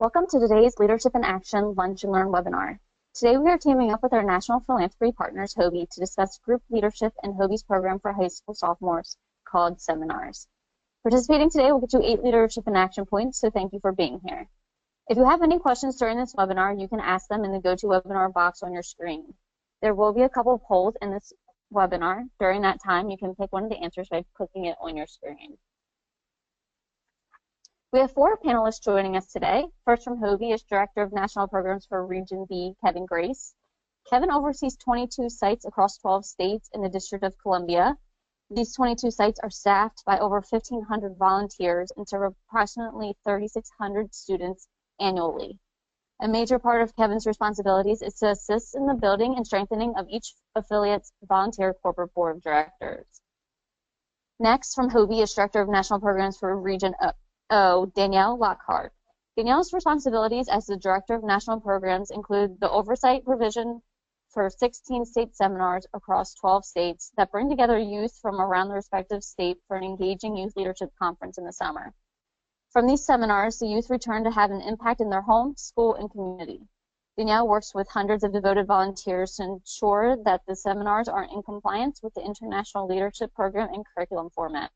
Welcome to today's Leadership in Action Lunch and Learn webinar. Today we are teaming up with our national philanthropy partners, HOBY, to discuss group leadership in HOBY's program for high school sophomores called Seminars. Participating today will get you 8 Leadership in Action points, so thank you for being here. If you have any questions during this webinar, you can ask them in the GoToWebinar box on your screen. There will be a couple of polls in this webinar. During that time, you can pick one of the answers by clicking it on your screen. We have 4 panelists joining us today. First from HOBY is Director of National Programs for Region B, Kevin Grace. Kevin oversees 22 sites across 12 states in the District of Columbia. These 22 sites are staffed by over 1,500 volunteers and serve approximately 3,600 students annually. A major part of Kevin's responsibilities is to assist in the building and strengthening of each affiliate's volunteer corporate board of directors. Next from HOBY is Director of National Programs for Region O, Danielle Lockhart. Danielle's responsibilities as the Director of National Programs include the oversight provision for 16 state seminars across 12 states that bring together youth from around the respective state for an engaging youth leadership conference in the summer. From these seminars, the youth return to have an impact in their home, school, and community. Danielle works with hundreds of devoted volunteers to ensure that the seminars are in compliance with the International Leadership Program and curriculum format.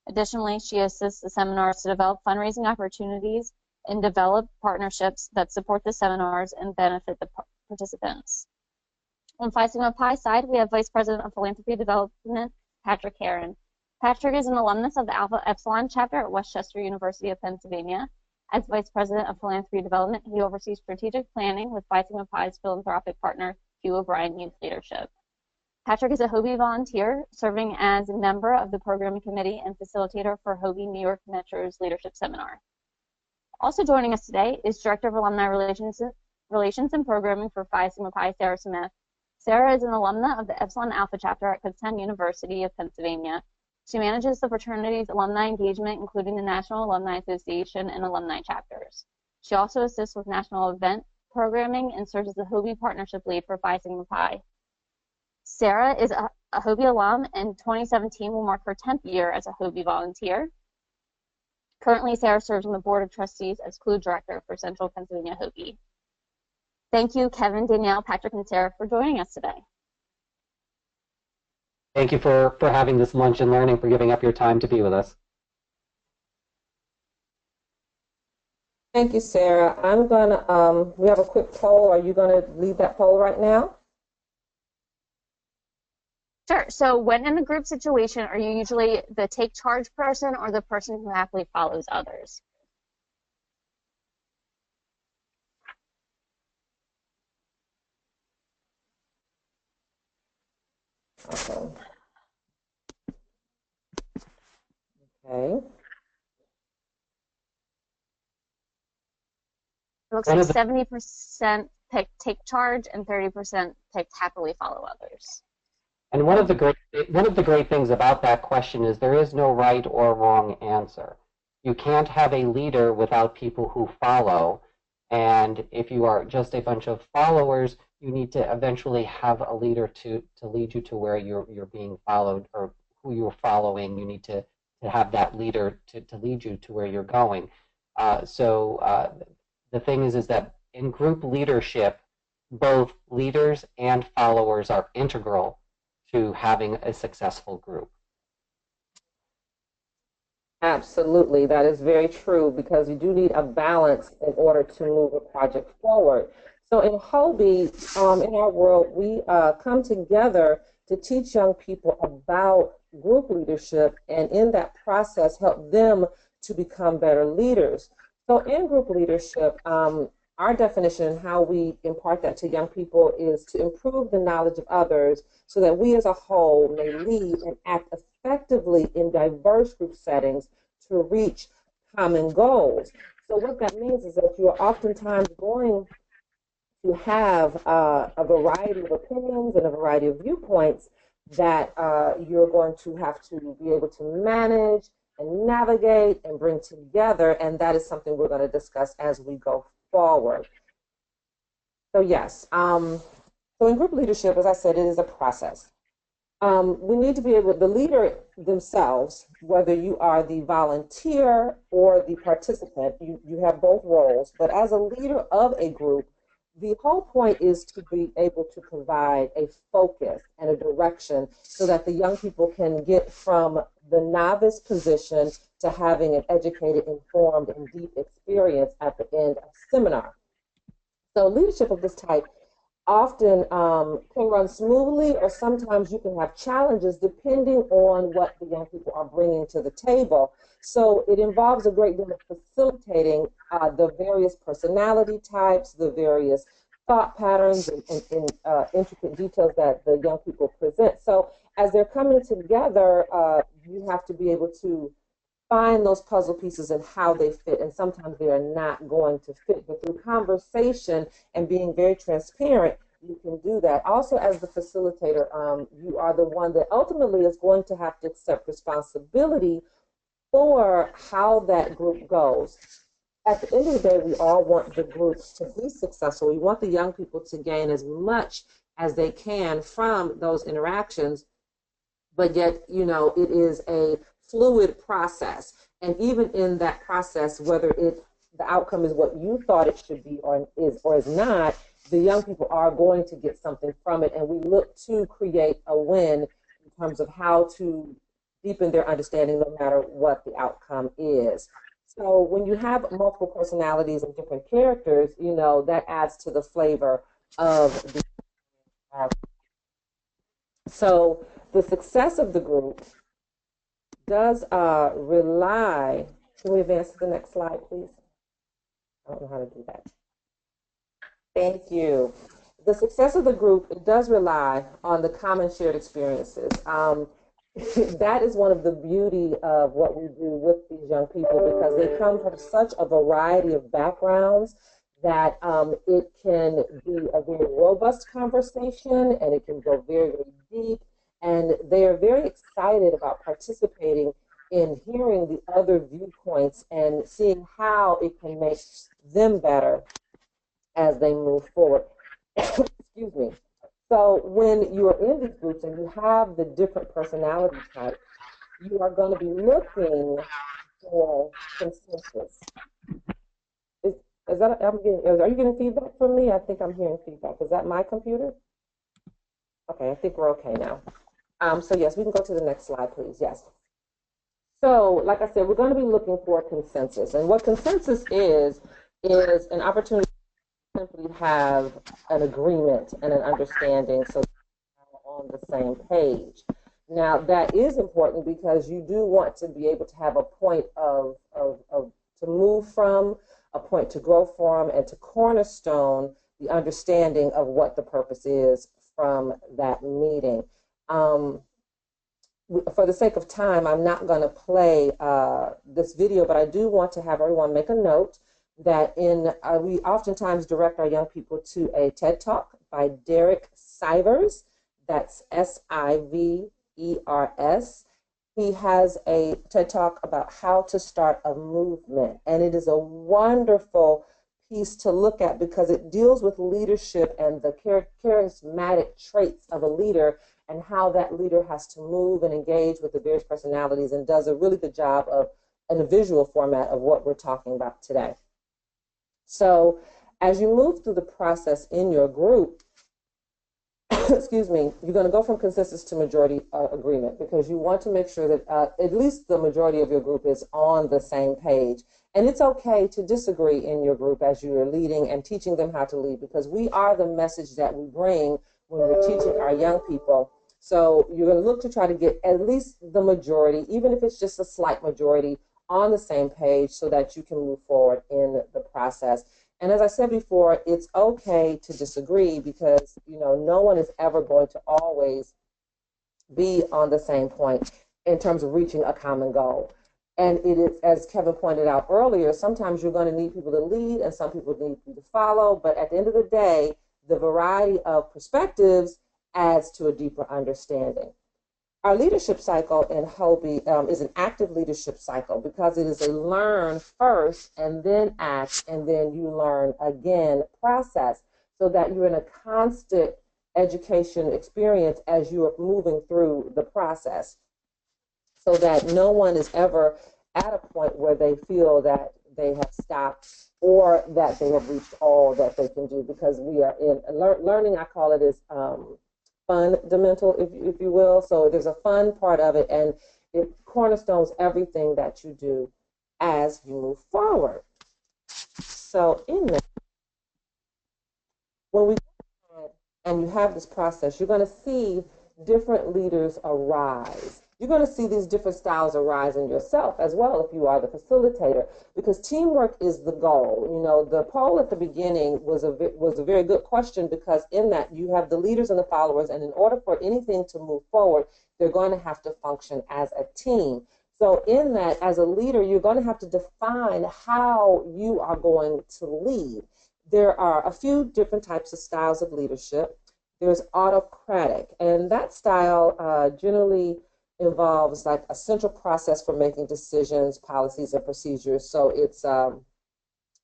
Additionally, she assists the seminars to develop fundraising opportunities and develop partnerships that support the seminars and benefit the participants. On Phi Sigma Pi side, we have Vice President of Philanthropy Development, Patrick Heron. Patrick is an alumnus of the Alpha Epsilon chapter at Westchester University of Pennsylvania. As Vice President of Philanthropy Development, he oversees strategic planning with Phi Sigma Pi's philanthropic partner, Hugh O'Brien Youth Leadership. Patrick is a HOBY volunteer, serving as a member of the program committee and facilitator for HOBY New York Metro's Leadership Seminar. Also joining us today is Director of Alumni Relations and Programming for Phi Sigma Pi, Sarah Smith. Sarah is an alumna of the Epsilon Alpha chapter at Kutztown University of Pennsylvania. She manages the fraternity's alumni engagement, including the National Alumni Association and alumni chapters. She also assists with national event programming and serves as the HOBY Partnership Lead for Phi Sigma Pi. Sarah is a HOBY alum, and 2017 will mark her 10th year as a HOBY volunteer. Currently, Sarah serves on the Board of Trustees as CLUE Director for Central Pennsylvania HOBY. Thank you, Kevin, Danielle, Patrick, and Sarah for joining us today. Thank you for having this lunch and learning, for giving up your time to be with us. Thank you, Sarah. I'm gonna, we have a quick poll. Are you gonna lead that poll right now? Sure. So when in a group situation, are you usually the take charge person or the person who happily follows others? Okay. Okay. It looks like 70% picked take charge and 30% picked happily follow others. And one of the great things about that question is there is no right or wrong answer. You can't have a leader without people who follow, and if you are just a bunch of followers, you need to eventually have a leader to lead you to where you're being followed, or who you're following. You need to have that leader to lead you to where you're going. So the thing is that in group leadership, both leaders and followers are integral to having a successful group. Absolutely, that is very true, because you do need a balance in order to move a project forward. So in HOBY, in our world, we come together to teach young people about group leadership, and in that process help them to become better leaders. So in group leadership, our definition and how we impart that to young people is to improve the knowledge of others so that we as a whole may lead and act effectively in diverse group settings to reach common goals. So what that means is that you are oftentimes going to have a variety of opinions and a variety of viewpoints that you're going to have to be able to manage and navigate and bring together, and that is something we're going to discuss as we go forward. So yes, so in group leadership, as I said, it is a process. We need to be able, the leader themselves, whether you are the volunteer or the participant, you have both roles, but as a leader of a group, the whole point is to be able to provide a focus and a direction so that the young people can get from the novice position to having an educated, informed, and deep experience at the end of seminar. So leadership of this type often can run smoothly, or sometimes you can have challenges depending on what the young people are bringing to the table. So it involves a great deal of facilitating the various personality types, the various thought patterns, and intricate details that the young people present. So as they're coming together, you have to be able to find those puzzle pieces and how they fit. And sometimes they are not going to fit. But through conversation and being very transparent, you can do that. Also, as the facilitator, you are the one that ultimately is going to have to accept responsibility for how that group goes. At the end of the day, we all want the groups to be successful. We want the young people to gain as much as they can from those interactions, but yet, you know, it is a fluid process. And even in that process, whether the outcome is what you thought it should be or is not, the young people are going to get something from it. And we look to create a win in terms of how to deepen their understanding no matter what the outcome is. So when you have multiple personalities and different characters, you know, that adds to the flavor of the so the success of the group does rely, can we advance to the next slide, please? I don't know how to do that. Thank you. The success of the group, it does rely on the common shared experiences. That is one of the beauty of what we do with these young people, because they come from such a variety of backgrounds that it can be a very robust conversation, and it can go very, very deep. And they are very excited about participating in hearing the other viewpoints and seeing how it can make them better as they move forward. Excuse me. So when you are in these groups and you have the different personality types, you are going to be looking for consensus. Is that, are you getting feedback from me? I think I'm hearing feedback. Is that my computer? Okay, I think we're okay now. So yes, we can go to the next slide, please. Yes. So, like I said, we're going to be looking for consensus. And what consensus is an opportunity to simply have an agreement and an understanding so we're on the same page. Now, that is important because you do want to be able to have a point to move from, a point to grow from, and to cornerstone the understanding of what the purpose is from that meeting. For the sake of time, I'm not going to play this video, but I do want to have everyone make a note that we oftentimes direct our young people to a TED Talk by Derek Sivers. That's Sivers. He has a TED Talk about how to start a movement, and it is a wonderful piece to look at because it deals with leadership and the charismatic traits of a leader and how that leader has to move and engage with the various personalities, and does a really good job of in a visual format of what we're talking about today. So as you move through the process in your group, excuse me, you're going to go from consensus to majority agreement, because you want to make sure that at least the majority of your group is on the same page. And it's okay to disagree in your group as you are leading and teaching them how to lead, because we are the message that we bring when we're teaching our young people. So you're going to look to try to get at least the majority, even if it's just a slight majority, on the same page so that you can move forward in the process. And as I said before, it's okay to disagree because, you know, no one is ever going to always be on the same point in terms of reaching a common goal. And it is, as Kevin pointed out earlier, sometimes you're going to need people to lead and some people need you to follow. But at the end of the day, the variety of perspectives adds to a deeper understanding. Our leadership cycle in HOBY is an active leadership cycle because it is a learn first and then act and then you learn again process, so that you're in a constant education experience as you are moving through the process, so that no one is ever at a point where they feel that they have stopped or that they have reached all that they can do, because we are in learning. I call it is fundamental, if you will. So there's a fun part of it, and it cornerstones everything that you do as you move forward. So in that, when we and you have this process, you're going to see different leaders arise. You're going to see these different styles arise in yourself as well if you are the facilitator, because teamwork is the goal. You know, the poll at the beginning was a very good question, because in that you have the leaders and the followers, and in order for anything to move forward, they're going to have to function as a team. So in that, as a leader, you're going to have to define how you are going to lead. There are a few different types of styles of leadership. There's autocratic, and that style generally involves like a central process for making decisions, policies, and procedures. So it's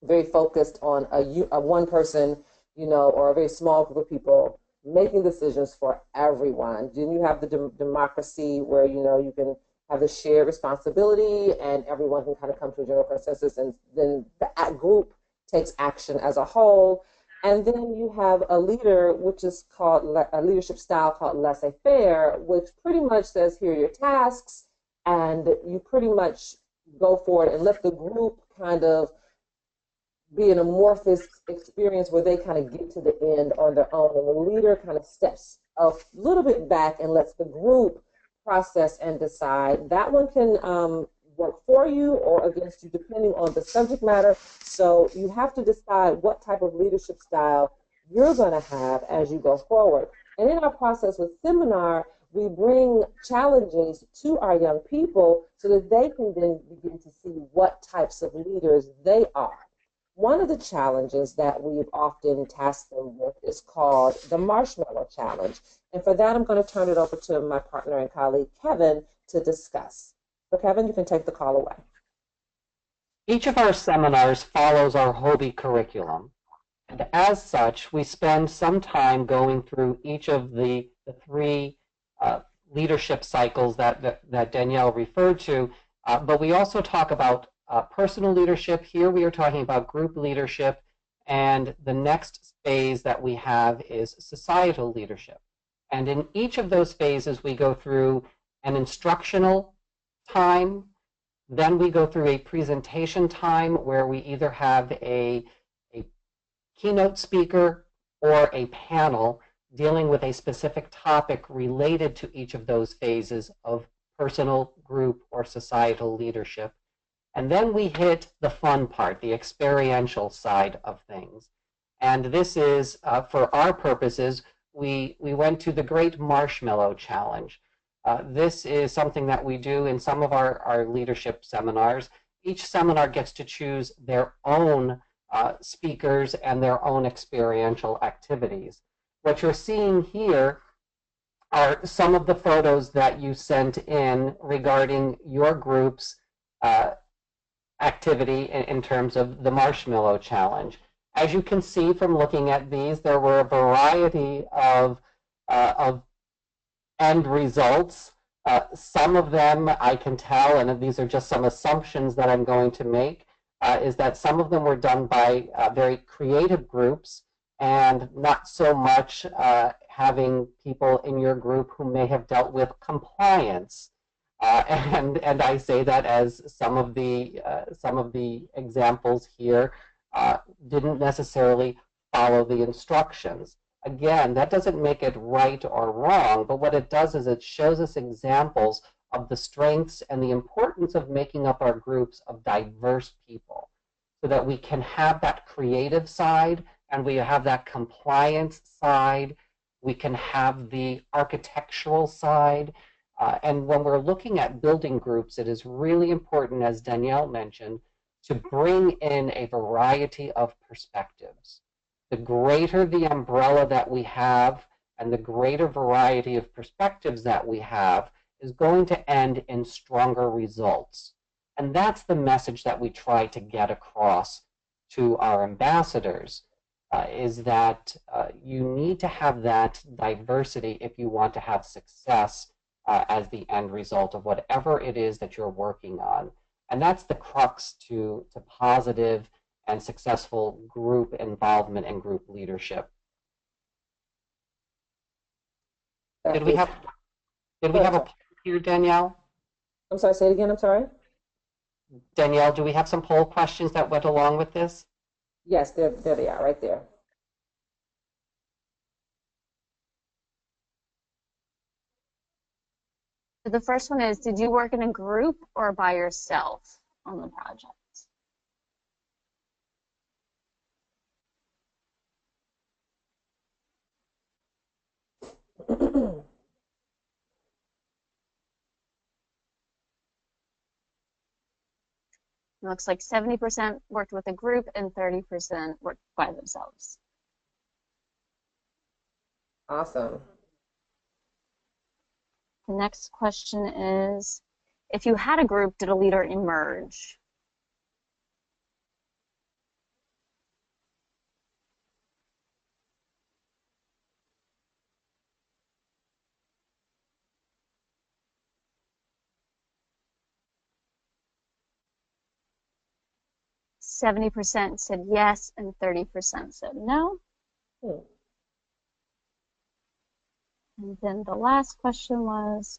very focused on a one person, you know, or a very small group of people making decisions for everyone. Then you have the democracy, where, you know, you can have the shared responsibility and everyone can kind of come to a general consensus, and then the group takes action as a whole. And then you have a leader, which is called a leadership style called laissez-faire, which pretty much says, here are your tasks, and you pretty much go for it and let the group kind of be an amorphous experience where they kind of get to the end on their own, and the leader kind of steps a little bit back and lets the group process and decide. That one can work for you or against you, depending on the subject matter. So you have to decide what type of leadership style you're going to have as you go forward. And in our process with seminar, we bring challenges to our young people so that they can then begin to see what types of leaders they are. One of the challenges that we've often tasked them with is called the Marshmallow Challenge. And for that, I'm going to turn it over to my partner and colleague, Kevin, to discuss. So Kevin, you can take the call away. Each of our seminars follows our HOBY curriculum. And as such, we spend some time going through each of the three leadership cycles that Danielle referred to, but we also talk about personal leadership. Here we are talking about group leadership, and the next phase that we have is societal leadership. And in each of those phases, we go through an instructional time, then we go through a presentation time where we either have a keynote speaker or a panel dealing with a specific topic related to each of those phases of personal, group, or societal leadership. And then we hit the fun part, the experiential side of things. And this is, for our purposes, we went to the Great Marshmallow Challenge. This is something that we do in some of our leadership seminars. Each seminar gets to choose their own speakers and their own experiential activities. What you're seeing here are some of the photos that you sent in regarding your group's activity in terms of the Marshmallow Challenge. As you can see from looking at these, there were a variety of end results. Some of them I can tell, and these are just some assumptions that I'm going to make, is that some of them were done by very creative groups, and not so much having people in your group who may have dealt with compliance. And I say that as some of the examples here didn't necessarily follow the instructions. Again, that doesn't make it right or wrong, but what it does is it shows us examples of the strengths and the importance of making up our groups of diverse people, so that we can have that creative side and we have that compliance side, we can have the architectural side. And when we're looking at building groups, it is really important, as Danielle mentioned, to bring in a variety of perspectives. The greater the umbrella that we have and the greater variety of perspectives that we have is going to end in stronger results. And that's the message that we try to get across to our ambassadors. is that you need to have that diversity if you want to have success as the end result of whatever it is that you're working on. And that's the crux to positive and successful group involvement and group leadership. Did we have a poll here, Danielle? I'm sorry, say it again, I'm sorry. Danielle, do we have some poll questions that went along with this? Yes, there they are, right there. So the first one is, did you work in a group or by yourself on the project? It looks like 70% worked with a group and 30% worked by themselves. Awesome. The next question is, if you had a group, did a leader emerge? %70 said yes and 30% said no. And then the last question was,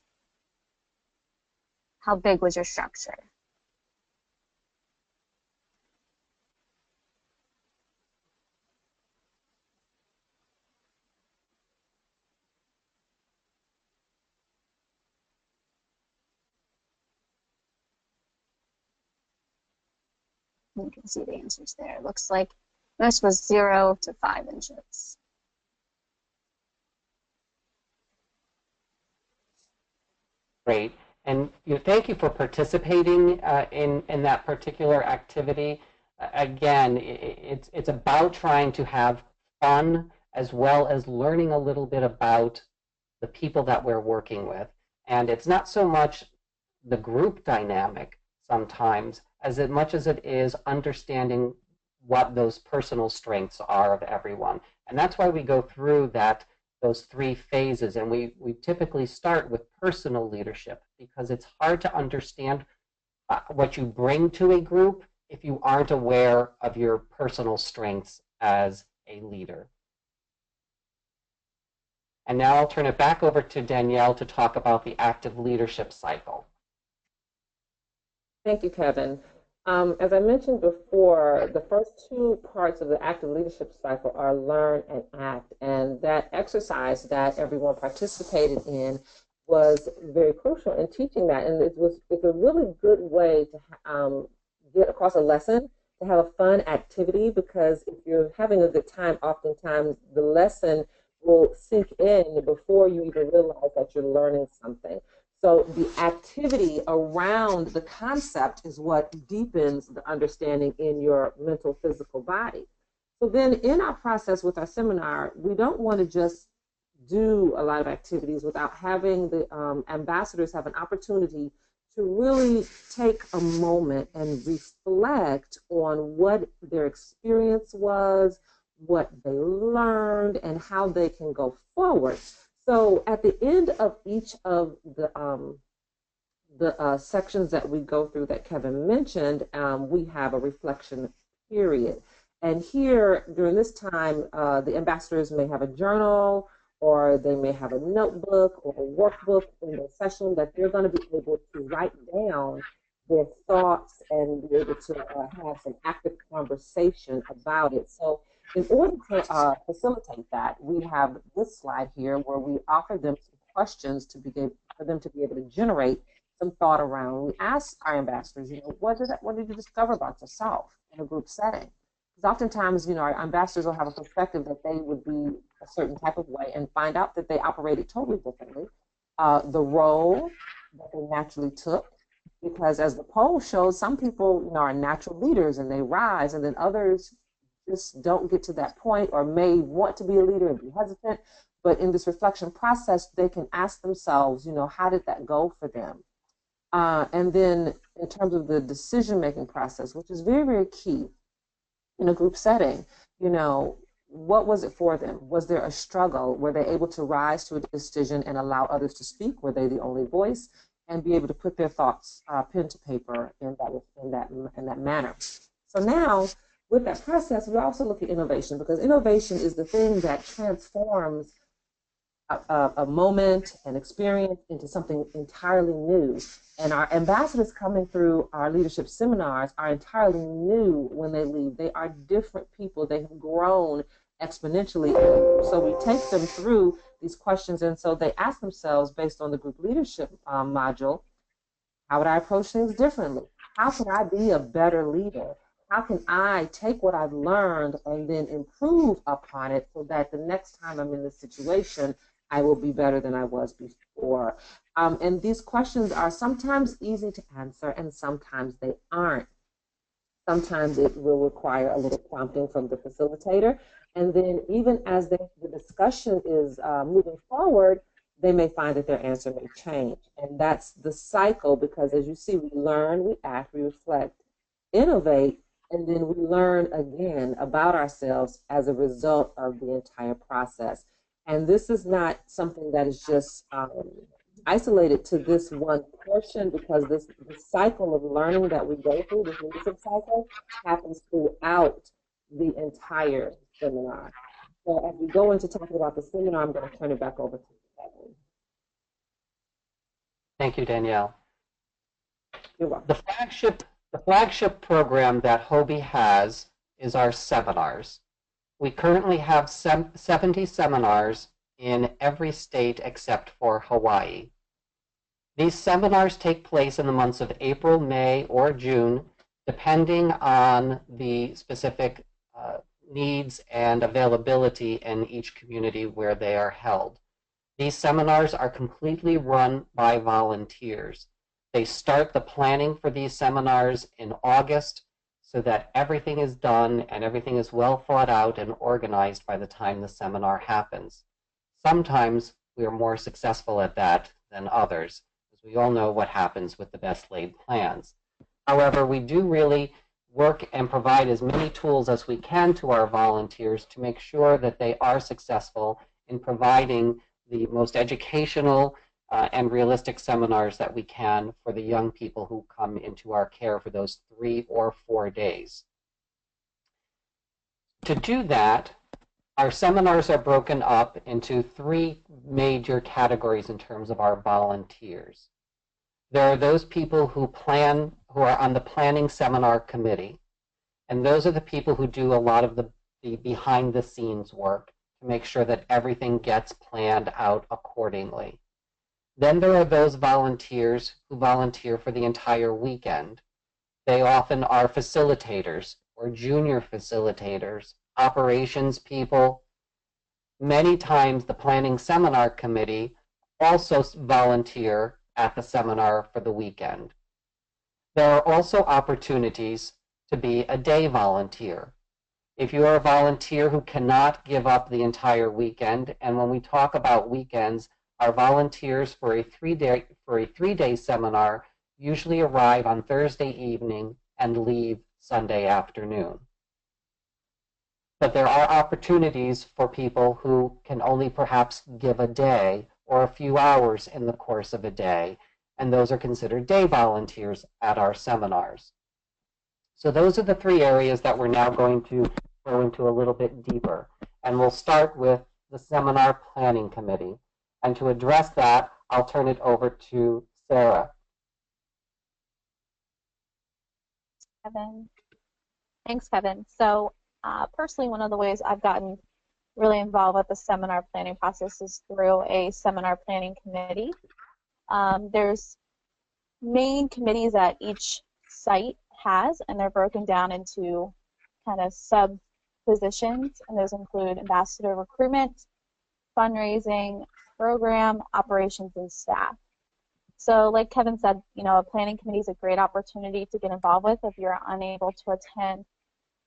how big was your structure? You can see the answers there. It looks like most was 0 to 5 inches. Great. And thank you for participating in that particular activity. Again, it's about trying to have fun as well as learning a little bit about the people that we're working with. And it's not so much the group dynamic sometimes as much as it is understanding what those personal strengths are of everyone. And that's why we go through those 3 phases. And we typically start with personal leadership because it's hard to understand what you bring to a group if you aren't aware of your personal strengths as a leader. And now I'll turn it back over to Danielle to talk about the active leadership cycle. Thank you, Kevin. As I mentioned before, the first 2 parts of the active leadership cycle are learn and act. And that exercise that everyone participated in was very crucial in teaching that. And it's a really good way to get across a lesson, to have a fun activity, because if you're having a good time, oftentimes the lesson will sink in before you even realize that you're learning something. So the activity around the concept is what deepens the understanding in your mental, physical body. So then in our process with our seminar, we don't want to just do a lot of activities without having the ambassadors have an opportunity to really take a moment and reflect on what their experience was, what they learned, and how they can go forward. So at the end of each of the sections that we go through that Kevin mentioned, we have a reflection period. And here, during this time, the ambassadors may have a journal, or they may have a notebook or a workbook in the session that they're going to be able to write down their thoughts and be able to have some active conversation about it. So in order to facilitate that, we have this slide here where we offer them some questions for them to be able to generate some thought around. We ask our ambassadors, what did you discover about yourself in a group setting? Because oftentimes, our ambassadors will have a perspective that they would be a certain type of way and find out that they operated totally differently. The role that they naturally took, because as the poll shows, some people are natural leaders and they rise, and then others just don't get to that point or may want to be a leader and be hesitant. But in this reflection process, they can ask themselves, how did that go for them? And then in terms of the decision-making process, which is very, very key in a group setting, what was it for them? Was there a struggle? Were they able to rise to a decision and allow others to speak? Were they the only voice? And be able to put their thoughts pen to paper in that manner. So now, with that process, we also look at innovation, because innovation is the thing that transforms a moment, an experience into something entirely new. And our ambassadors coming through our leadership seminars are entirely new when they leave. They are different people. They have grown exponentially. So we take them through these questions, and so they ask themselves, based on the group leadership module, how would I approach things differently? How can I be a better leader? How can I take what I've learned and then improve upon it so that the next time I'm in this situation, I will be better than I was before? And these questions are sometimes easy to answer and sometimes they aren't. Sometimes it will require a little prompting from the facilitator. And then even as the discussion is moving forward, they may find that their answer may change. And that's the cycle, because as you see, we learn, we act, we reflect, innovate, and then we learn again about ourselves as a result of the entire process. And this is not something that is just isolated to this one portion, because this cycle of learning that we go through, this leadership cycle, happens throughout the entire seminar. So as we go into talking about the seminar, I'm going to turn it back over to Kevin. Thank you, Danielle. You're welcome. The flagship program that HOBY has is our seminars. We currently have 70 seminars in every state except for Hawaii. These seminars take place in the months of April, May, or June, depending on the specific needs and availability in each community where they are held. These seminars are completely run by volunteers. They start the planning for these seminars in August so that everything is done and everything is well thought out and organized by the time the seminar happens. Sometimes we are more successful at that than others, because we all know what happens with the best laid plans. However, we do really work and provide as many tools as we can to our volunteers to make sure that they are successful in providing the most educational and realistic seminars that we can for the young people who come into our care for those 3 or 4 days. To do that, our seminars are broken up into 3 major categories in terms of our volunteers. There are those people who are on the planning seminar committee, and those are the people who do a lot of the behind the scenes work to make sure that everything gets planned out accordingly. Then there are those volunteers who volunteer for the entire weekend. They often are facilitators or junior facilitators, operations people. Many times the planning seminar committee also volunteer at the seminar for the weekend. There are also opportunities to be a day volunteer. If you are a volunteer who cannot give up the entire weekend, and when we talk about weekends, our volunteers for a 3-day seminar usually arrive on Thursday evening and leave Sunday afternoon. But there are opportunities for people who can only perhaps give a day or a few hours in the course of a day, and those are considered day volunteers at our seminars. So those are the 3 areas that we're now going to go into a little bit deeper. And we'll start with the Seminar Planning Committee. And to address that, I'll turn it over to Sarah. Kevin. Thanks, Kevin. So personally, one of the ways I've gotten really involved with the seminar planning process is through a seminar planning committee. There's main committees that each site has, and they're broken down into kind of sub positions, and those include ambassador recruitment, fundraising, program, operations, and staff. So like Kevin said, a planning committee is a great opportunity to get involved with if you're unable to attend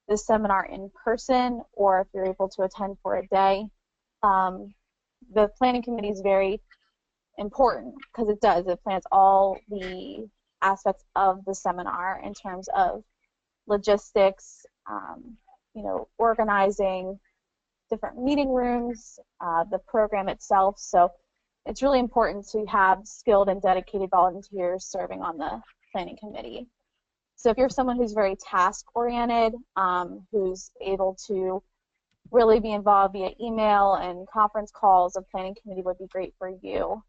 the seminar in person, or if you're able to attend for a day. The planning committee is very important because it plans all the aspects of the seminar in terms of logistics, organizing, different meeting rooms, the program itself. So it's really important to have skilled and dedicated volunteers serving on the planning committee. So if you're someone who's very task-oriented, who's able to really be involved via email and conference calls, a planning committee would be great for you.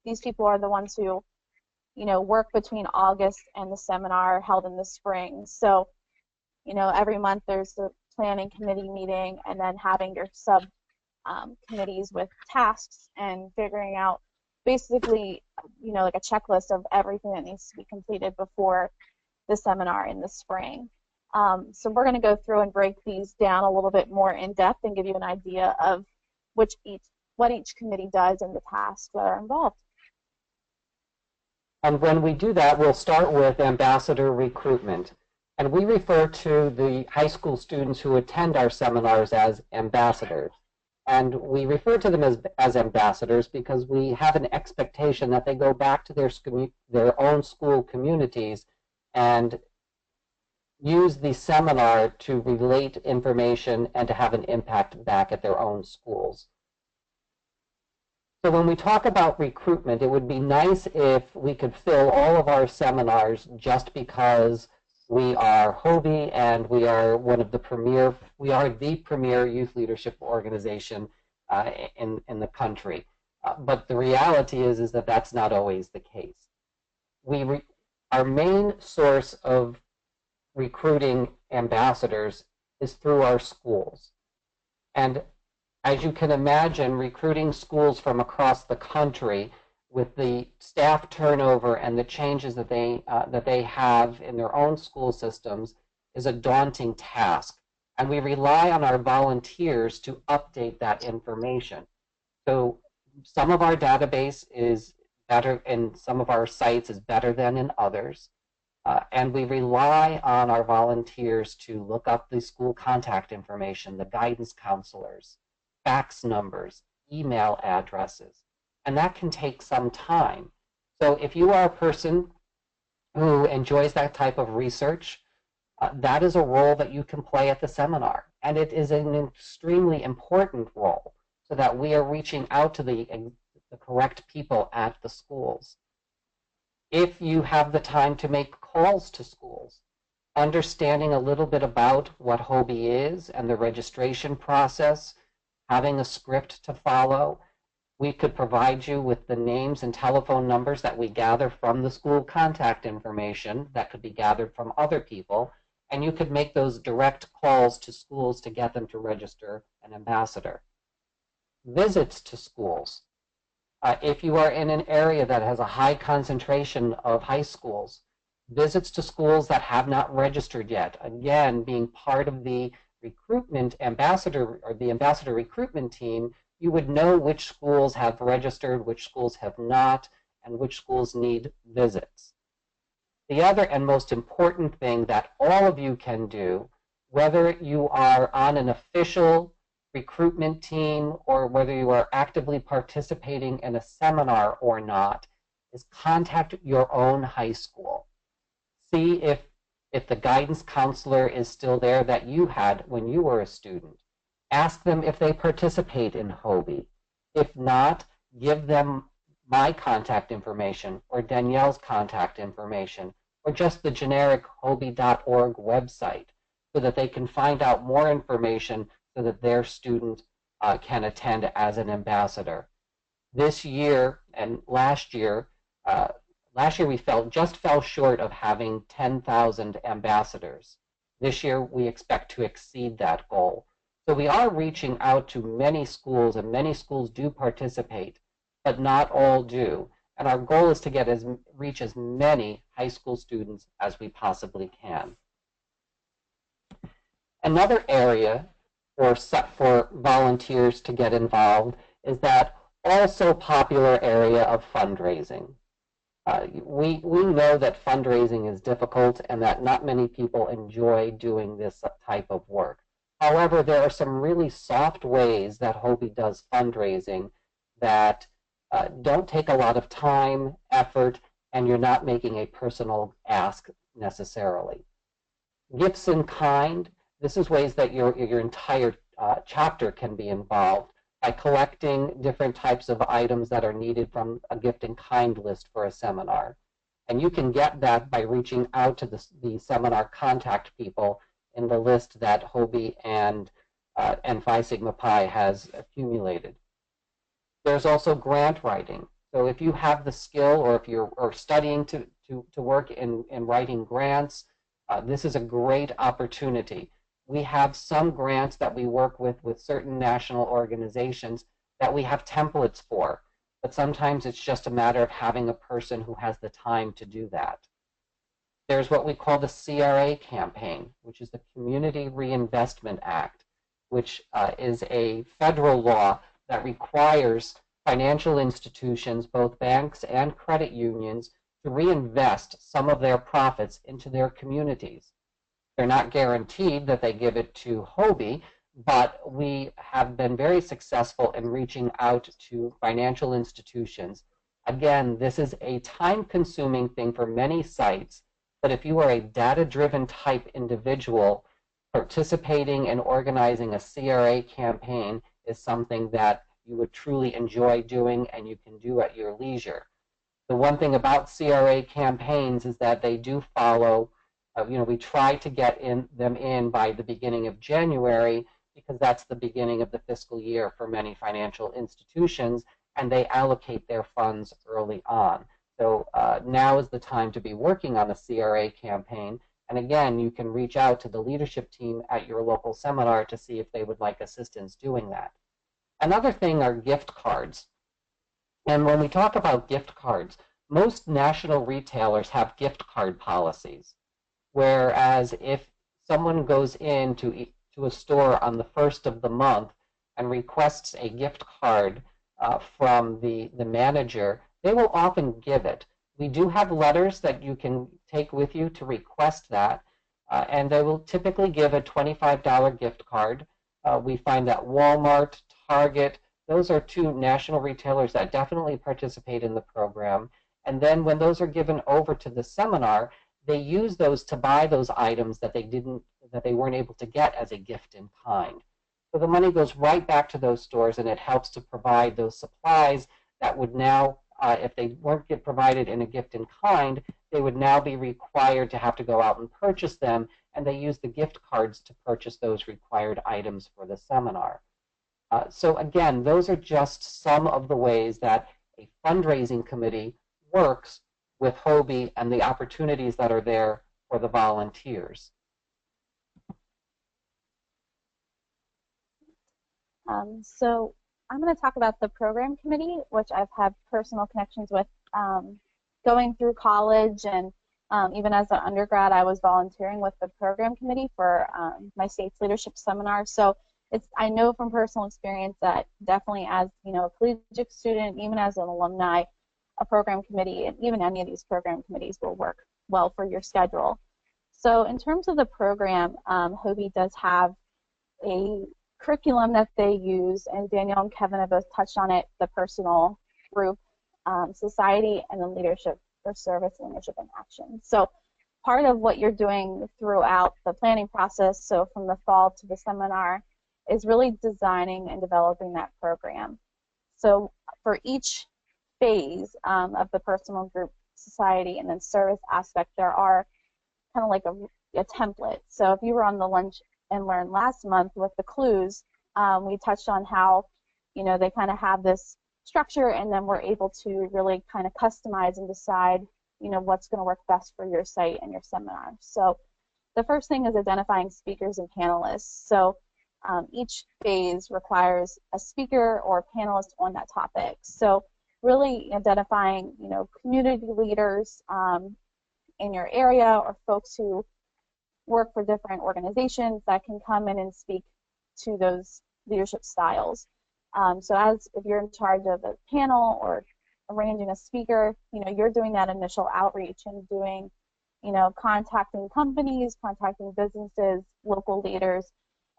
These people are the ones who, work between August and the seminar held in the spring. So, every month there's the planning committee meeting, and then having your sub committees with tasks and figuring out basically, like a checklist of everything that needs to be completed before the seminar in the spring. So we're going to go through and break these down a little bit more in depth and give you an idea of what each committee does and the tasks that are involved. And when we do that, we'll start with ambassador recruitment. And we refer to the high school students who attend our seminars as ambassadors. And we refer to them as ambassadors because we have an expectation that they go back to their own school communities and use the seminar to relate information and to have an impact back at their own schools. So when we talk about recruitment, it would be nice if we could fill all of our seminars just because we are HOBY and we are the premier youth leadership organization in the country. But the reality is that that's not always the case. Our main source of recruiting ambassadors is through our schools. And as you can imagine, recruiting schools from across the country with the staff turnover and the changes that they have in their own school systems is a daunting task. And we rely on our volunteers to update that information. So some of our database is better and some of our sites is better than in others. And we rely on our volunteers to look up the school contact information, the guidance counselors, fax numbers, email addresses, and that can take some time. So if you are a person who enjoys that type of research, that is a role that you can play at the seminar, and it is an extremely important role so that we are reaching out to the correct people at the schools. If you have the time to make calls to schools, understanding a little bit about what HOBY is and the registration process, having a script to follow, we could provide you with the names and telephone numbers that we gather from the school contact information that could be gathered from other people, and you could make those direct calls to schools to get them to register an ambassador. Visits to schools. If you are in an area that has a high concentration of high schools, visits to schools that have not registered yet, again, being part of the recruitment ambassador or the ambassador recruitment team, you would know which schools have registered, which schools have not, and which schools need visits. The other and most important thing that all of you can do, whether you are on an official recruitment team or whether you are actively participating in a seminar or not, is contact your own high school. See if the guidance counselor is still there that you had when you were a student. Ask them if they participate in HOBY. If not, give them my contact information or Danielle's contact information or just the generic HOBY.org website so that they can find out more information so that their student can attend as an ambassador. This year and last year we just fell short of having 10,000 ambassadors. This year we expect to exceed that goal. So we are reaching out to many schools, and many schools do participate, but not all do. And our goal is to reach as many high school students as we possibly can. Another area for volunteers to get involved is that also popular area of fundraising. We know that fundraising is difficult and that not many people enjoy doing this type of work. However, there are some really soft ways that HOBY does fundraising that don't take a lot of time, effort, and you're not making a personal ask necessarily. Gifts in kind. This is ways that your entire chapter can be involved by collecting different types of items that are needed from a gift in kind list for a seminar. And you can get that by reaching out to the seminar contact people in the list that HOBY and Phi Sigma Pi has accumulated. There's also grant writing. So if you have the skill, or if you're studying to work in writing grants, this is a great opportunity. We have some grants that we work with certain national organizations that we have templates for, but sometimes it's just a matter of having a person who has the time to do that. There's what we call the CRA campaign, which is the Community Reinvestment Act, which is a federal law that requires financial institutions, both banks and credit unions, to reinvest some of their profits into their communities. They're not guaranteed that they give it to HOBY, but we have been very successful in reaching out to financial institutions. Again, this is a time-consuming thing for many sites, but if you are a data-driven type individual, participating and organizing a CRA campaign is something that you would truly enjoy doing and you can do at your leisure. The one thing about CRA campaigns is that they do follow, we try to get them in by the beginning of January, because that's the beginning of the fiscal year for many financial institutions, and they allocate their funds early on. So now is the time to be working on a CRA campaign. And again, you can reach out to the leadership team at your local seminar to see if they would like assistance doing that. Another thing are gift cards. And when we talk about gift cards, most national retailers have gift card policies. Whereas if someone goes into a store on the 1st of the month and requests a gift card from the manager, they will often give it. We do have letters that you can take with you to request that, and they will typically give a $25 gift card. We find that Walmart, Target, those are two national retailers that definitely participate in the program. And then when those are given over to the seminar, they use those to buy those items that they weren't able to get as a gift in kind. So the money goes right back to those stores, and it helps to provide those supplies that would now, if they weren't provided in a gift in kind, they would now be required to have to go out and purchase them, and they use the gift cards to purchase those required items for the seminar. So again, those are just some of the ways that a fundraising committee works with HOBY and the opportunities that are there for the volunteers. So I'm going to talk about the program committee, which I've had personal connections with going through college, and even as an undergrad, I was volunteering with the program committee for my state's leadership seminar. So I know from personal experience that definitely as a collegiate student, even as an alumni, a program committee, and even any of these program committees will work well for your schedule. So in terms of the program, HOBY does have a curriculum that they use, and Danielle and Kevin have both touched on it, the personal, group, society, and then leadership for service, leadership, and action. So part of what you're doing throughout the planning process, so from the fall to the seminar, is really designing and developing that program. So for each phase of the personal, group, society, and then service aspect, there are kind of like a template. So if you were on the Lunch and Learn last month with the clues, we touched on how they kind of have this structure, and then we're able to really kind of customize and decide what's going to work best for your site and your seminar. So the first thing is identifying speakers and panelists. So each phase requires a speaker or panelist on that topic. So really identifying, community leaders in your area, or folks who work for different organizations that can come in and speak to those leadership styles. So if you're in charge of a panel or arranging a speaker, you're doing that initial outreach and doing, contacting companies, contacting businesses, local leaders,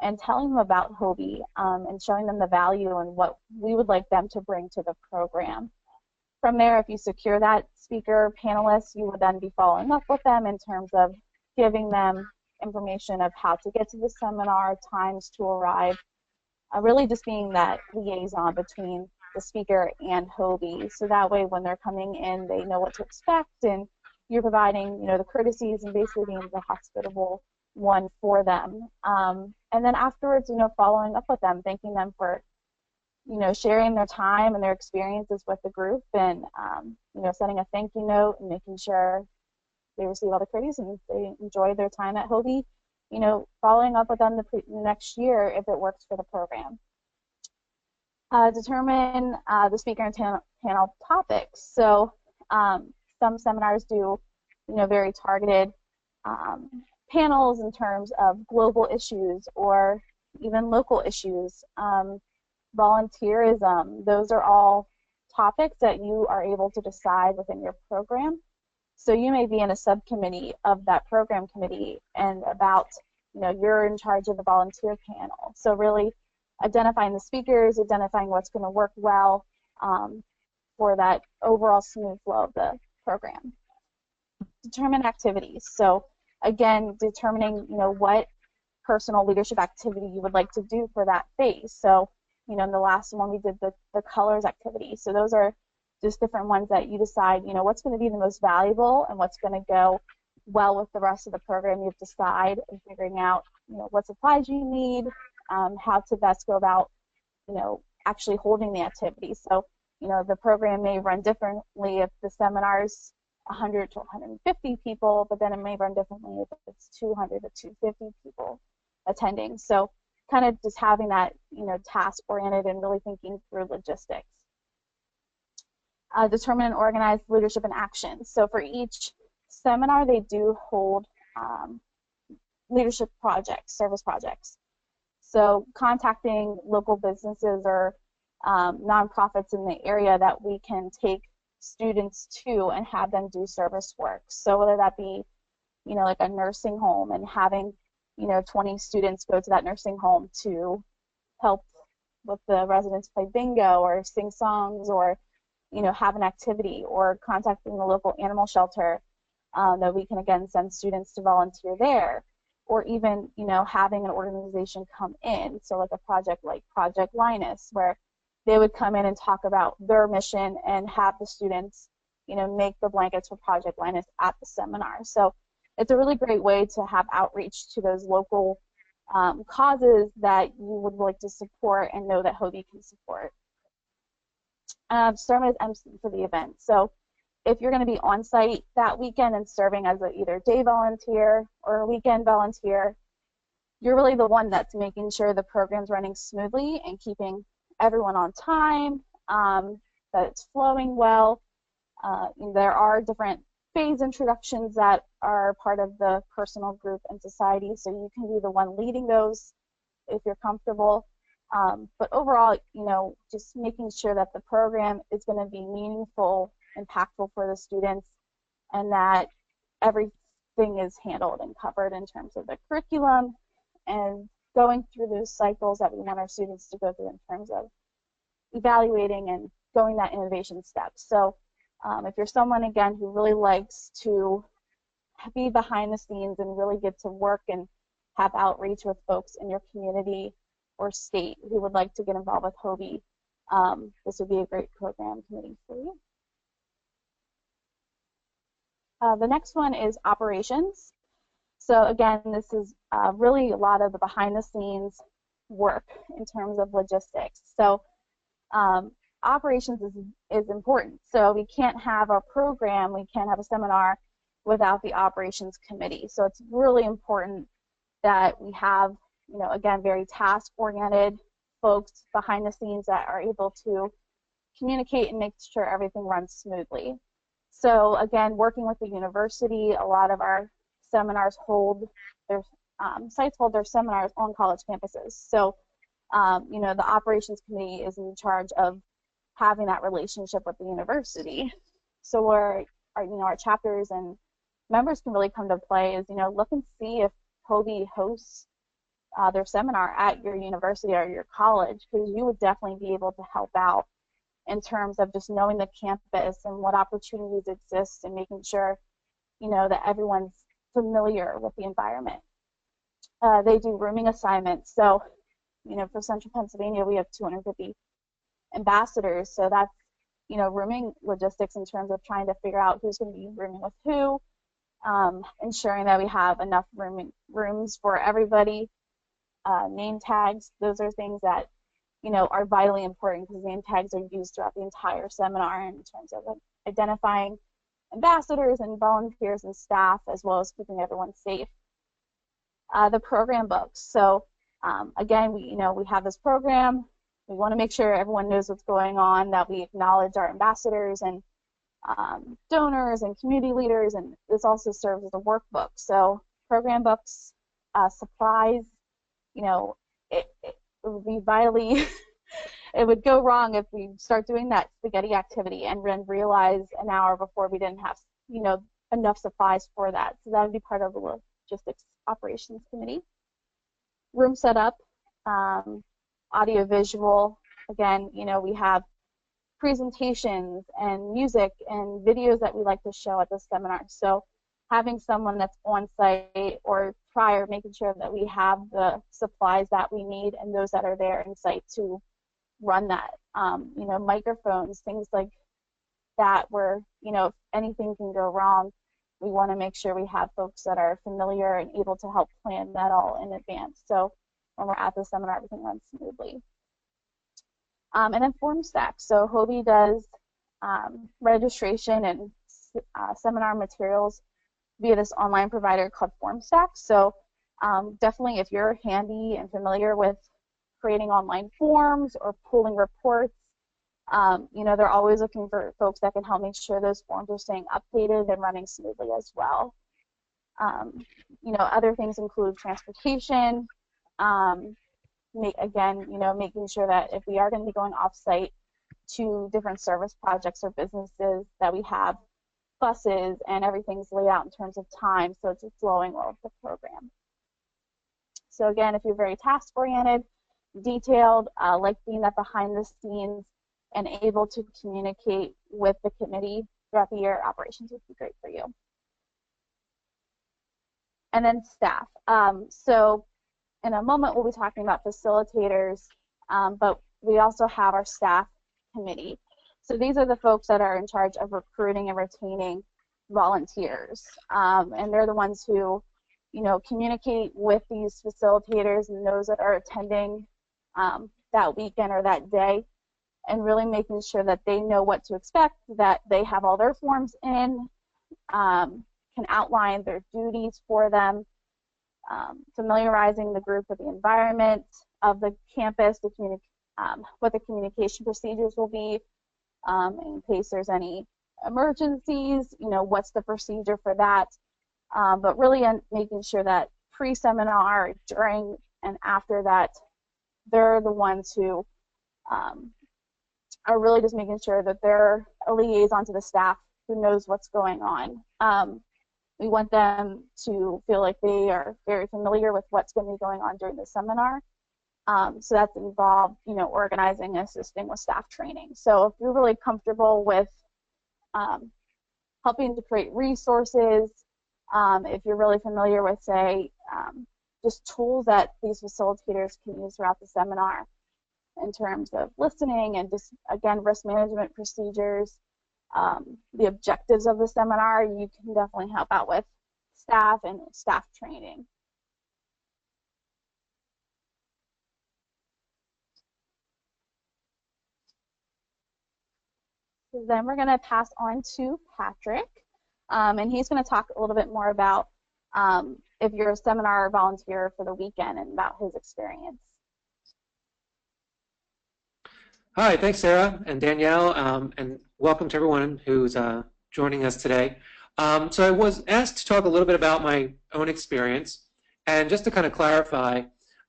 and telling them about HOBY and showing them the value and what we would like them to bring to the program. From there, if you secure that speaker panelist, you would then be following up with them in terms of giving them information of how to get to the seminar, times to arrive, really just being that liaison between the speaker and HOBY, so that way when they're coming in, they know what to expect, and you're providing, the courtesies and basically being the hospitable one for them. And then afterwards, following up with them, thanking them for, sharing their time and their experiences with the group, and, sending a thank you note and making sure they receive all the courtesies and they enjoy their time at HOBY, following up with them the next year if it works for the program. Determine the speaker and panel topics. So some seminars do, very targeted panels in terms of global issues or even local issues. Volunteerism, those are all topics that you are able to decide within your program. So you may be in a subcommittee of that program committee, and about, you're in charge of the volunteer panel. So really identifying the speakers, identifying what's going to work well for that overall smooth flow of the program. Determine activities. So again, determining, what personal leadership activity you would like to do for that phase. So, in the last one we did the colors activity. So those are just different ones that you decide, what's going to be the most valuable and what's going to go well with the rest of the program. You have to decide and figuring out, what supplies you need, how to best go about, actually holding the activity. So, the program may run differently if the seminar's 100 to 150 people, but then it may run differently if it's 200 to 250 people attending. So kind of just having that, task-oriented and really thinking through logistics. Determine and organize leadership and action. So for each seminar, they do hold leadership projects, service projects. So contacting local businesses or nonprofits in the area that we can take students to and have them do service work. So whether that be, like a nursing home and having, 20 students go to that nursing home to help with the residents play bingo or sing songs or, have an activity, or contacting the local animal shelter that we can again send students to volunteer there, or even, having an organization come in. So like a project like Project Linus, where they would come in and talk about their mission and have the students, make the blankets for Project Linus at the seminar. So it's a really great way to have outreach to those local causes that you would like to support and know that HOBY can support. Serving as MC for the event. So if you're going to be on site that weekend and serving as either day volunteer or a weekend volunteer, you're really the one that's making sure the program's running smoothly and keeping everyone on time, that it's flowing well. There are different phase introductions that are part of the personal, group, and society, so you can be the one leading those if you're comfortable. But overall, just making sure that the program is going to be meaningful, impactful for the students, and that everything is handled and covered in terms of the curriculum and going through those cycles that we want our students to go through in terms of evaluating and going that innovation step. So if you're someone, again, who really likes to be behind the scenes and really get to work and have outreach with folks in your community or state who would like to get involved with HOBY, this would be a great program committee for you. The next one is operations. So again, this is really a lot of the behind the scenes work in terms of logistics. So operations is important. So we can't have a program, we can't have a seminar without the operations committee. So it's really important that we have, again, very task-oriented folks behind the scenes that are able to communicate and make sure everything runs smoothly. So again, working with the university, a lot of our seminars hold their sites hold their seminars on college campuses. So the operations committee is in charge of having that relationship with the university. So where our chapters and members can really come to play is look and see if HOBY hosts their seminar at your university or your college, because you would definitely be able to help out in terms of just knowing the campus and what opportunities exist and making sure that everyone's familiar with the environment. They do rooming assignments, so for Central Pennsylvania, we have 250 ambassadors, so that's, rooming logistics in terms of trying to figure out who's going to be rooming with who, ensuring that we have enough rooms for everybody, name tags. Those are things that, are vitally important because name tags are used throughout the entire seminar in terms of identifying ambassadors and volunteers and staff, as well as keeping everyone safe. The program books. So again, we have this program. We want to make sure everyone knows what's going on, that we acknowledge our ambassadors and donors and community leaders, and this also serves as a workbook. So program books, supplies, it would be vitally, it would go wrong if we start doing that spaghetti activity and then realize an hour before we didn't have, enough supplies for that. So that would be part of the logistics operations committee. Room setup, audio visual. Again, we have presentations and music and videos that we like to show at the seminar. So having someone that's on site or prior, making sure that we have the supplies that we need and those that are there in site to run that. Microphones, things like that where, if anything can go wrong, we want to make sure we have folks that are familiar and able to help plan that all in advance. So when we're at the seminar, everything runs smoothly. And then form stacks. So HOBY does registration and seminar materials via this online provider called FormStack. So definitely, if you're handy and familiar with creating online forms or pulling reports, they're always looking for folks that can help make sure those forms are staying updated and running smoothly as well. Other things include transportation. Making sure that if we are going to be going off-site to different service projects or businesses, that we have buses and everything's laid out in terms of time, so it's flowing well with the program. So again, if you're very task-oriented, detailed, like being that behind the scenes and able to communicate with the committee throughout the year, operations would be great for you. And then staff. So in a moment, we'll be talking about facilitators, but we also have our staff committee. So these are the folks that are in charge of recruiting and retaining volunteers. And they're the ones who, communicate with these facilitators and those that are attending that weekend or that day, and really making sure that they know what to expect, that they have all their forms in, can outline their duties for them, familiarizing the group with the environment of the campus, what the communication procedures will be, in case there's any emergencies, what's the procedure for that, but really making sure that pre-seminar, during, and after that, they're the ones who are really just making sure that they're a liaison to the staff who knows what's going on. We want them to feel like they are very familiar with what's going to be going on during the seminar. So that's involved, organizing and assisting with staff training. So if you're really comfortable with helping to create resources, if you're really familiar with, say, just tools that these facilitators can use throughout the seminar in terms of listening and just, again, risk management procedures, the objectives of the seminar, you can definitely help out with staff and staff training. So then we're going to pass on to Patrick, and he's going to talk a little bit more about if you're a seminar volunteer for the weekend and about his experience. Hi, thanks Sarah and Danielle, and welcome to everyone who's joining us today. So I was asked to talk a little bit about my own experience, and just to kind of clarify,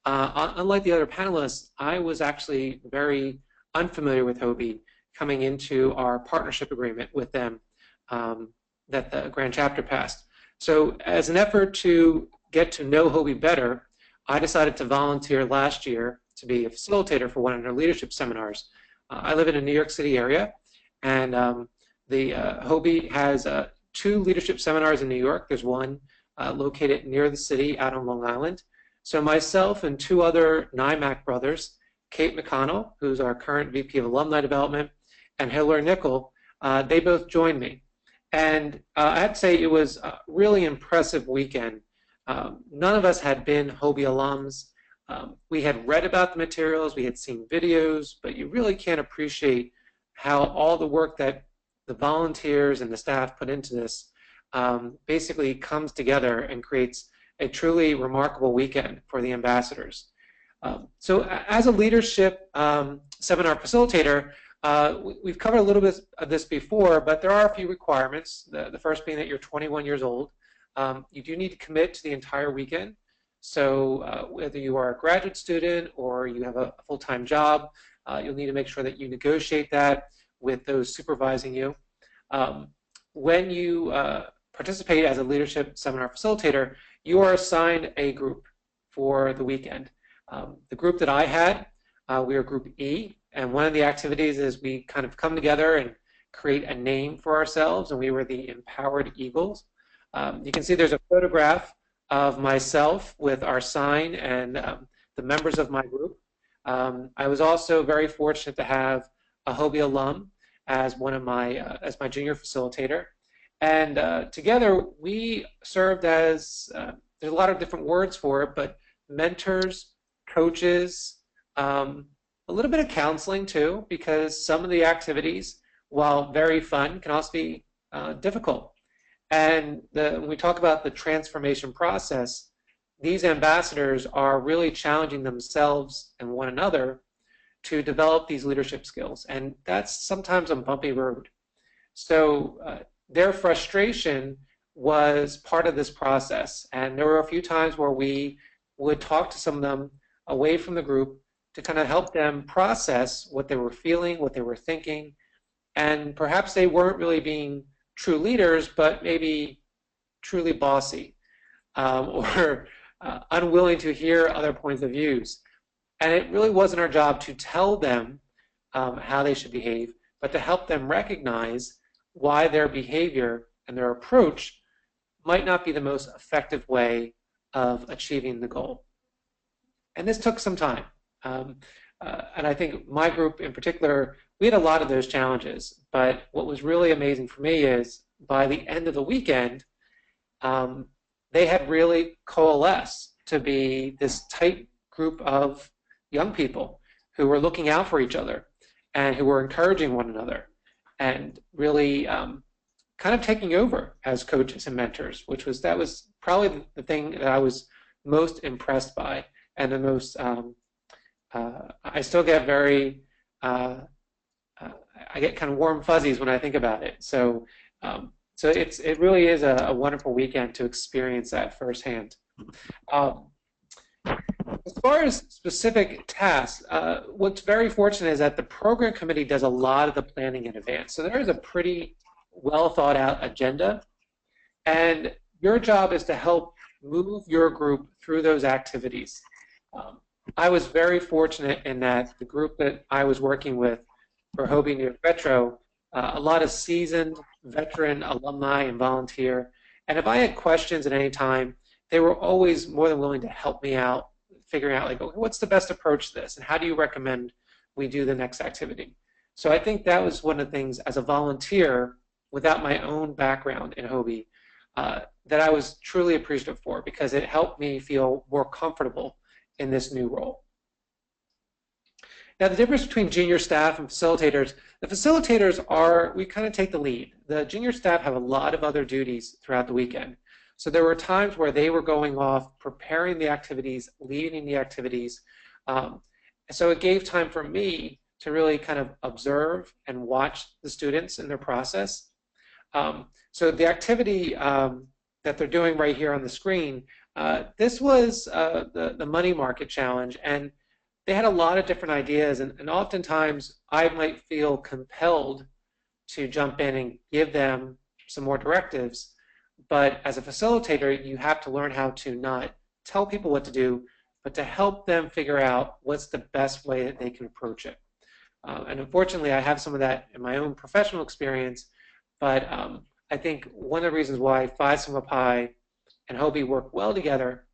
unlike the other panelists, I was actually very unfamiliar with HOBY coming into our partnership agreement with them that the Grand Chapter passed. So as an effort to get to know HOBY better, I decided to volunteer last year to be a facilitator for one of their leadership seminars. I live in a New York City area, and the HOBY has 2 leadership seminars in New York. There's one located near the city out on Long Island. So myself and two other NIMAC brothers, Kate McConnell, who's our current VP of Alumni Development, and Hillary Nickel, they both joined me. And I have to say it was a really impressive weekend. None of us had been HOBY alums. We had read about the materials, we had seen videos, but you really can't appreciate how all the work that the volunteers and the staff put into this basically comes together and creates a truly remarkable weekend for the ambassadors. So as a leadership seminar facilitator, we've covered a little bit of this before, but there are a few requirements. The first being that you're 21 years old. You do need to commit to the entire weekend. So whether you are a graduate student or you have a full-time job, you'll need to make sure that you negotiate that with those supervising you. When you participate as a leadership seminar facilitator, you are assigned a group for the weekend. The group that I had, we were Group E, and one of the activities is we kind of come together and create a name for ourselves, and we were the Empowered Eagles. You can see there's a photograph of myself with our sign and the members of my group. I was also very fortunate to have a HOBY alum as one of my as my junior facilitator, and together we served as there's a lot of different words for it, but mentors, coaches, a little bit of counseling too, because some of the activities, while very fun, can also be difficult. And when we talk about the transformation process, these ambassadors are really challenging themselves and one another to develop these leadership skills, and that's sometimes a bumpy road. So their frustration was part of this process, and there were a few times where we would talk to some of them away from the group to kind of help them process what they were feeling, what they were thinking, and perhaps they weren't really being true leaders, but maybe truly bossy or unwilling to hear other points of views. And it really wasn't our job to tell them how they should behave, but to help them recognize why their behavior and their approach might not be the most effective way of achieving the goal. And this took some time. And I think my group in particular, we had a lot of those challenges. But what was really amazing for me is by the end of the weekend, they had really coalesced to be this tight group of young people who were looking out for each other and who were encouraging one another and really kind of taking over as coaches and mentors, that was probably the thing that I was most impressed by and the most I still get very I get kind of warm fuzzies when I think about it. So it really is a wonderful weekend to experience that firsthand. As far as specific tasks, what's very fortunate is that the program committee does a lot of the planning in advance. So there is a pretty well thought out agenda, and your job is to help move your group through those activities. I was very fortunate in that the group that I was working with for HOBY New York Metro, a lot of seasoned veteran alumni and volunteer, and if I had questions at any time, they were always more than willing to help me out, figuring out like, okay, what's the best approach to this, and how do you recommend we do the next activity? So I think that was one of the things as a volunteer, without my own background in HOBY, that I was truly appreciative for, because it helped me feel more comfortable in this new role. Now, the difference between junior staff and facilitators, the facilitators are, we kind of take the lead. The junior staff have a lot of other duties throughout the weekend. So there were times where they were going off, preparing the activities, leading the activities. So it gave time for me to really kind of observe and watch the students in their process. So the activity that they're doing right here on the screen, this was the money market challenge, and they had a lot of different ideas, and oftentimes I might feel compelled to jump in and give them some more directives, but as a facilitator, you have to learn how to not tell people what to do, but to help them figure out what's the best way that they can approach it. And unfortunately, I have some of that in my own professional experience, but I think one of the reasons why Phi Sigma Pi and HOBY work well together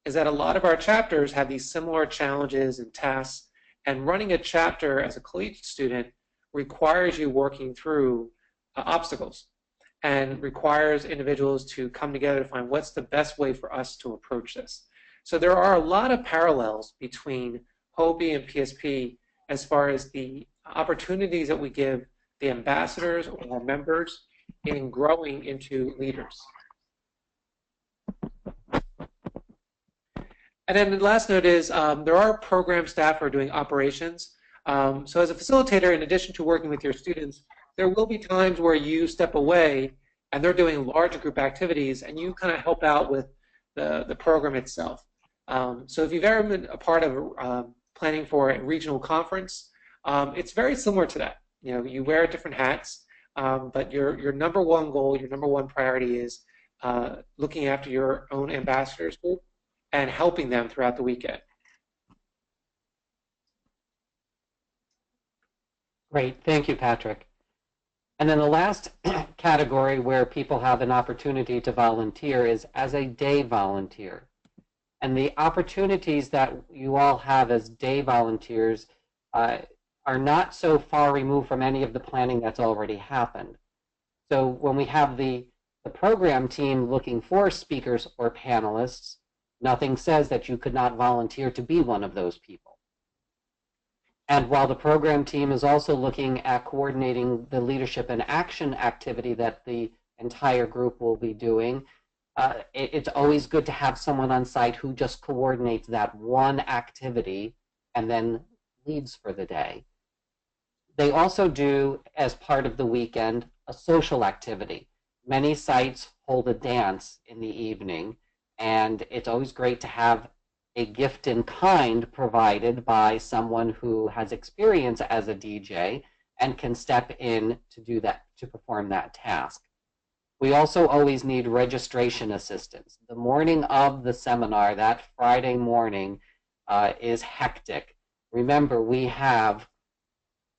is that a lot of our chapters have these similar challenges and tasks, and running a chapter as a collegiate student requires you working through obstacles and requires individuals to come together to find what's the best way for us to approach this. So there are a lot of parallels between HOBY and PSP as far as the opportunities that we give the ambassadors or our members in growing into leaders. And then the last note is there are program staff who are doing operations. So as a facilitator, in addition to working with your students, there will be times where you step away and they're doing larger group activities and you kind of help out with the program itself. So if you've ever been a part of planning for a regional conference, it's very similar to that. You know, you wear different hats, but your number one goal, your number one priority is looking after your own ambassadors group and helping them throughout the weekend. Great, thank you, Patrick. And then the last category where people have an opportunity to volunteer is as a day volunteer. And the opportunities that you all have as day volunteers are not so far removed from any of the planning that's already happened. So when we have the program team looking for speakers or panelists, nothing says that you could not volunteer to be one of those people. And while the program team is also looking at coordinating the leadership and action activity that the entire group will be doing, it's always good to have someone on site who just coordinates that one activity and then leads for the day. They also do, as part of the weekend, a social activity. Many sites hold a dance in the evening, and it's always great to have a gift in kind provided by someone who has experience as a DJ and can step in to do that, to perform that task. We also always need registration assistance. The morning of the seminar, that Friday morning, is hectic. Remember, we have,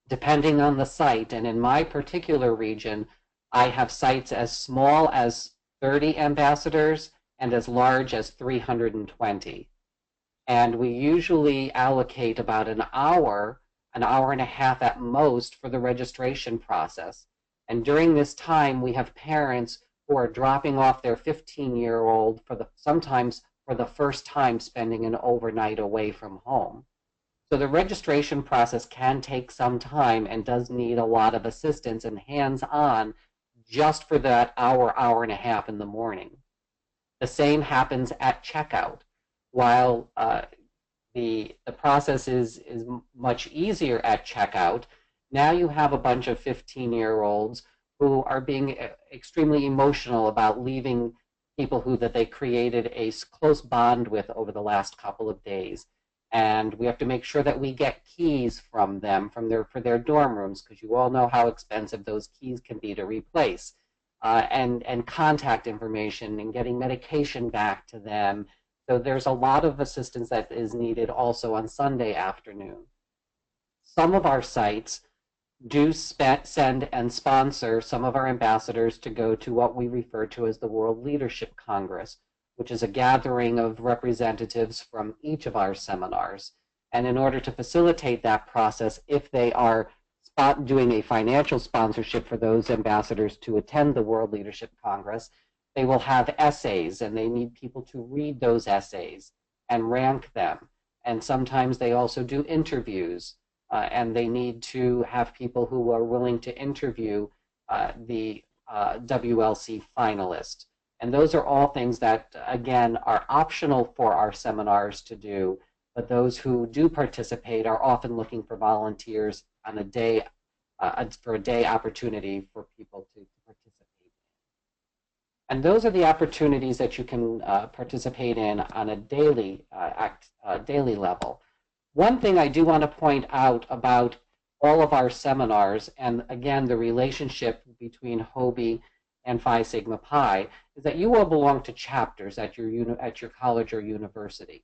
depending on the site, and in my particular region, I have sites as small as 30 ambassadors and as large as 320. And we usually allocate about an hour and a half at most for the registration process. And during this time, we have parents who are dropping off their 15-year-old sometimes for the first time spending an overnight away from home. So the registration process can take some time and does need a lot of assistance and hands-on just for that hour and a half in the morning. The same happens at checkout. While the process is much easier at checkout, now you have a bunch of 15-year-olds who are being extremely emotional about leaving people that they created a close bond with over the last couple of days. And we have to make sure that we get keys from them for their dorm rooms, because you all know how expensive those keys can be to replace, and contact information and getting medication back to them. So there's a lot of assistance that is needed also on Sunday afternoon. Some of our sites do send and sponsor some of our ambassadors to go to what we refer to as the World Leadership Congress, which is a gathering of representatives from each of our seminars. And in order to facilitate that process, if they are doing a financial sponsorship for those ambassadors to attend the World Leadership Congress, they will have essays, and they need people to read those essays and rank them. And sometimes they also do interviews, and they need to have people who are willing to interview the WLC finalists. And those are all things that, again, are optional for our seminars to do, but those who do participate are often looking for volunteers on a day, for a day opportunity for people to participate. And those are the opportunities that you can participate in on a daily level. One thing I do want to point out about all of our seminars, and again, the relationship between HOBY and Phi Sigma Pi, is that you all belong to chapters at your college or university.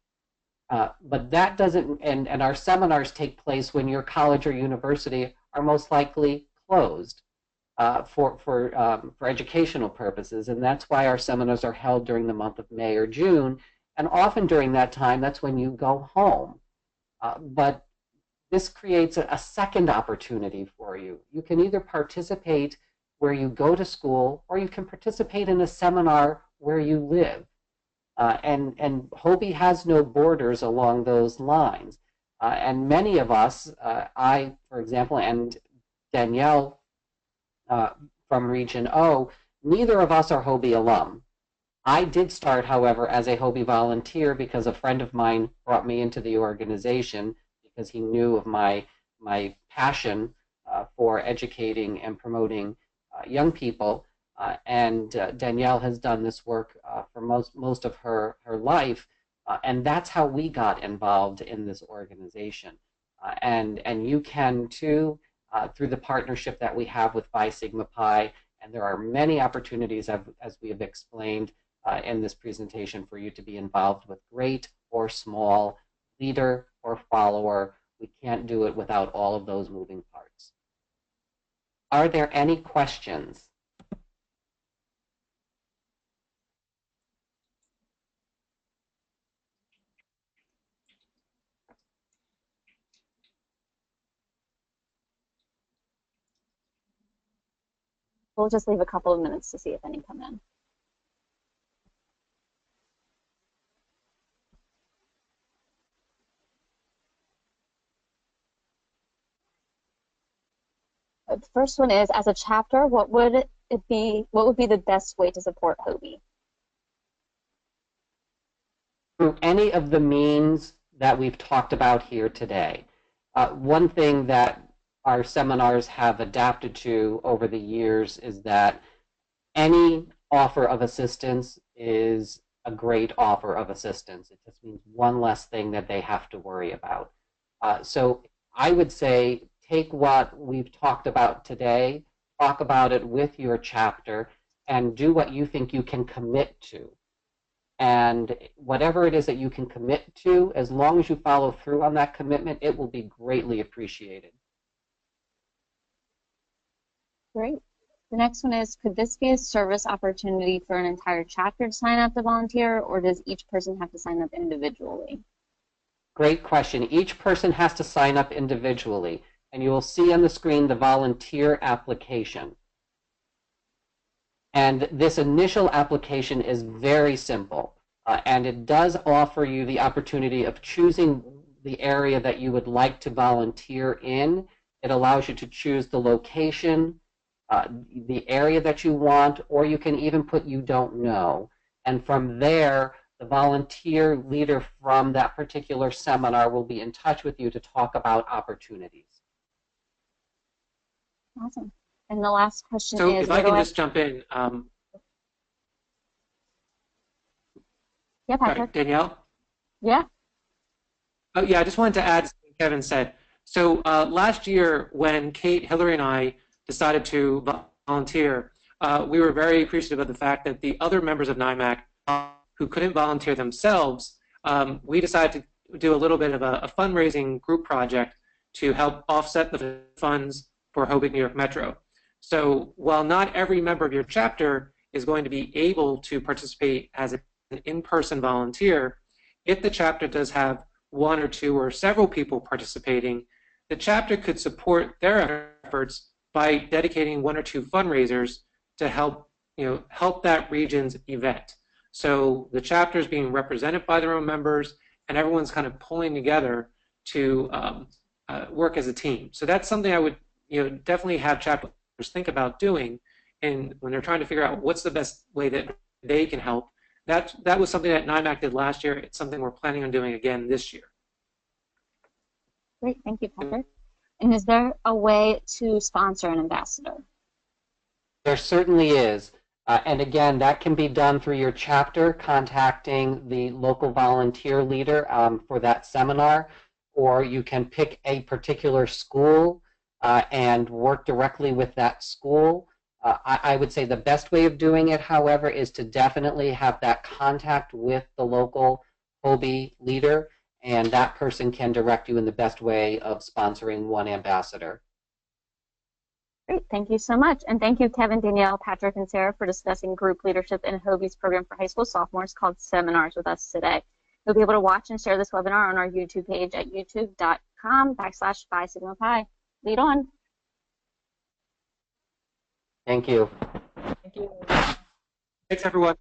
But that doesn't, and our seminars take place when your college or university are most likely closed for educational purposes, and that's why our seminars are held during the month of May or June, And often during that time, that's when you go home. But this creates a second opportunity for you. You can either participate where you go to school, or you can participate in a seminar where you live. And HOBY has no borders along those lines. And many of us, I, for example, and Danielle from Region O, neither of us are HOBY alum. I did start, however, as a HOBY volunteer because a friend of mine brought me into the organization because he knew of my passion for educating and promoting young people. And Danielle has done this work for most of her life, and that's how we got involved in this organization. And you can too, through the partnership that we have with Phi Sigma Pi, and there are many opportunities, as we have explained in this presentation, for you to be involved with great or small, leader or follower. We can't do it without all of those moving parts. Are there any questions? We'll just leave a couple of minutes to see if any come in. The first one is, as a chapter, what would be the best way to support HOBY? Through any of the means that we've talked about here today. One thing that our seminars have adapted to over the years is that any offer of assistance is a great offer of assistance. It just means one less thing that they have to worry about. So I would say take what we've talked about today, talk about it with your chapter, and do what you think you can commit to. And whatever it is that you can commit to, as long as you follow through on that commitment, it will be greatly appreciated. Great. The next one is, could this be a service opportunity for an entire chapter to sign up to volunteer, or does each person have to sign up individually? Great question. Each person has to sign up individually, and you will see on the screen the volunteer application. And this initial application is very simple, and it does offer you the opportunity of choosing the area that you would like to volunteer in. It allows you to choose the location, the area that you want, or you can even put "you don't know." And from there, the volunteer leader from that particular seminar will be in touch with you to talk about opportunities. Awesome. And the last question So is, if I can just jump in. Yeah, Patrick. Danielle? Yeah. Oh, yeah, I just wanted to add to what Kevin said. So last year, when Kate, Hillary, and I decided to volunteer, we were very appreciative of the fact that the other members of NIMAC who couldn't volunteer themselves, we decided to do a little bit of a fundraising group project to help offset the funds for HOBY New York Metro. So while not every member of your chapter is going to be able to participate as an in-person volunteer, if the chapter does have one or two or several people participating, the chapter could support their efforts by dedicating one or two fundraisers to help that region's event. So the chapter is being represented by their own members, and everyone's kind of pulling together to work as a team. So that's something I would definitely have chapters think about doing, and when they're trying to figure out what's the best way that they can help. That was something that NIMAC did last year. It's something we're planning on doing again this year. Great, thank you, Patrick. And is there a way to sponsor an ambassador? There certainly is. And again, that can be done through your chapter, contacting the local volunteer leader for that seminar, or you can pick a particular school and work directly with that school. I would say the best way of doing it, however, is to definitely have that contact with the local HOBY leader, and that person can direct you in the best way of sponsoring one ambassador. Great, thank you so much. And thank you, Kevin, Danielle, Patrick, and Sarah for discussing group leadership in HOBY's program for high school sophomores called Seminars with us today. You'll be able to watch and share this webinar on our YouTube page at youtube.com/Phi Sigma Pi. Lead on. Thank you. Thank you. Thanks, everyone.